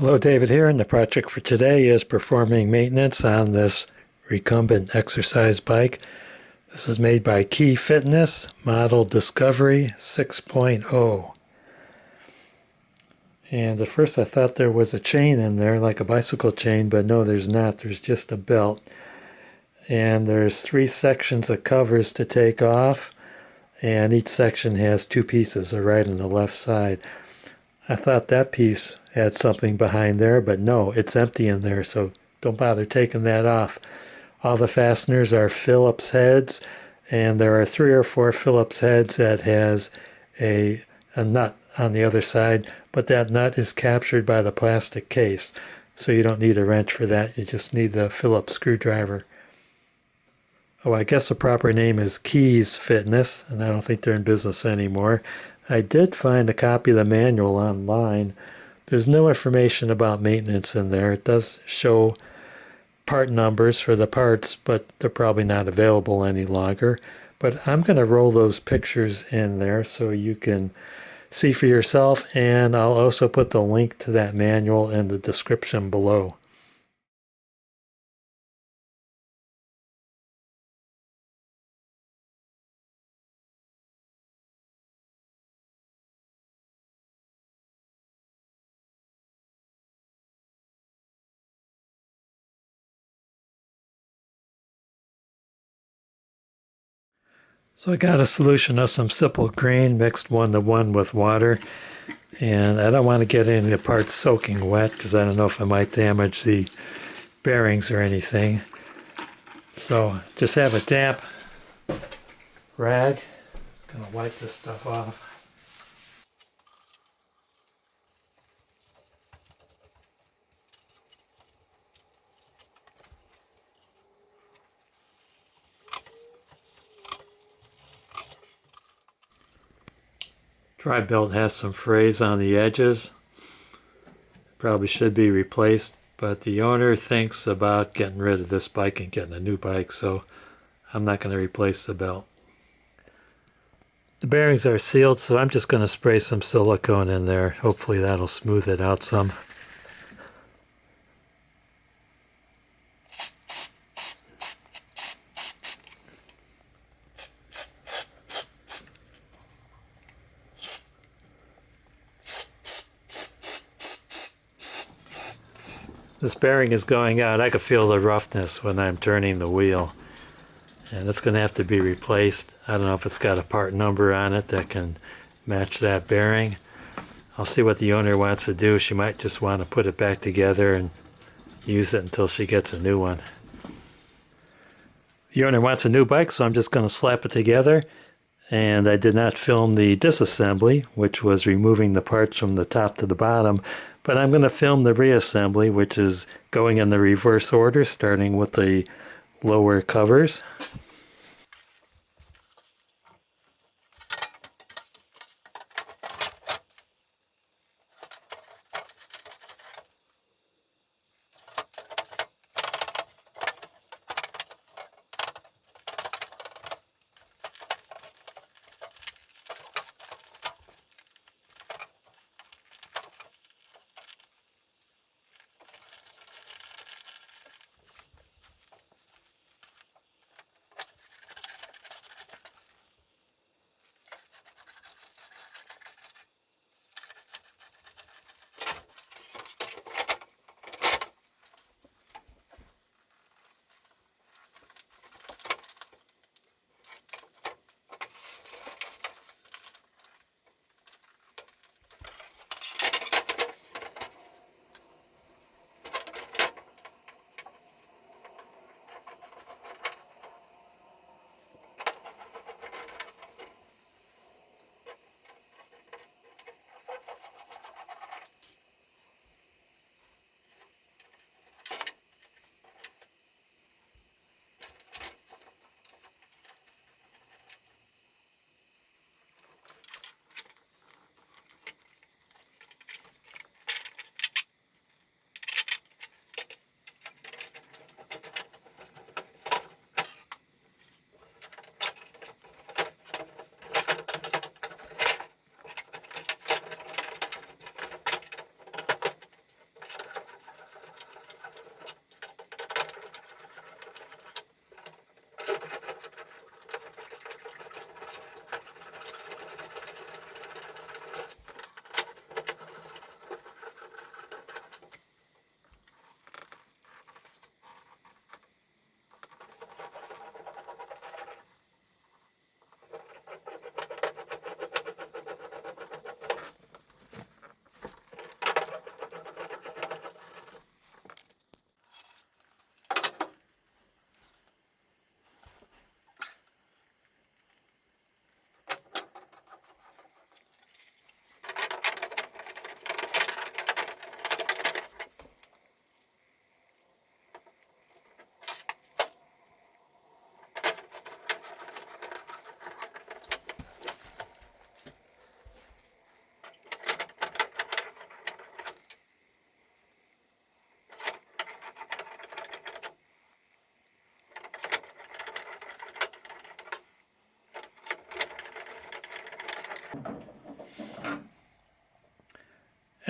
Hello, David here, and the project for today is performing maintenance on this recumbent exercise bike. This is made by Key Fitness, model Discovery 6.0. And at first I thought there was a chain in there, like a bicycle chain, but no, there's not. There's just a belt. And there's 3 sections of covers to take off, and each section has 2 pieces, a right and a left side. I thought that piece had something behind there, but no, it's empty in there, so don't bother taking that off. All the fasteners are Phillips heads, and there are 3 or 4 Phillips heads that has a nut on the other side, but that nut is captured by the plastic case, so you don't need a wrench for that. You just need the Phillips screwdriver. Oh, I guess the proper name is Keys Fitness, and I don't think they're in business anymore. I did find a copy of the manual online. There's no information about maintenance in there. It does show part numbers for the parts, but they're probably not available any longer. But I'm going to roll those pictures in there so you can see for yourself, and I'll also put the link to that manual in the description below. So I got a solution of some simple green mixed 1-to-1 with water, and I don't want to get any of the parts soaking wet because I don't know if I might damage the bearings or anything. So just have a damp rag. Just going to wipe this stuff off. Dry belt has some frays on the edges. Probably should be replaced, but the owner thinks about getting rid of this bike and getting a new bike, so I'm not going to replace the belt. The bearings are sealed, so I'm just going to spray some silicone in there. Hopefully that'll smooth it out some. This bearing is going out. I can feel the roughness when I'm turning the wheel, and it's going to have to be replaced. I don't know if it's got a part number on it that can match that bearing. I'll see what the owner wants to do. She might just want to put it back together and use it until she gets a new one. The owner wants a new bike, so I'm just going to slap it together. And I did not film the disassembly, which was removing the parts from the top to the bottom, but I'm going to film the reassembly, which is going in the reverse order, starting with the lower covers.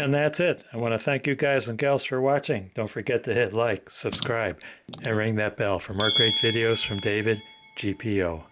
And that's it. I want to thank you guys and gals for watching. Don't forget to hit like, subscribe, and ring that bell for more great videos from David GPO.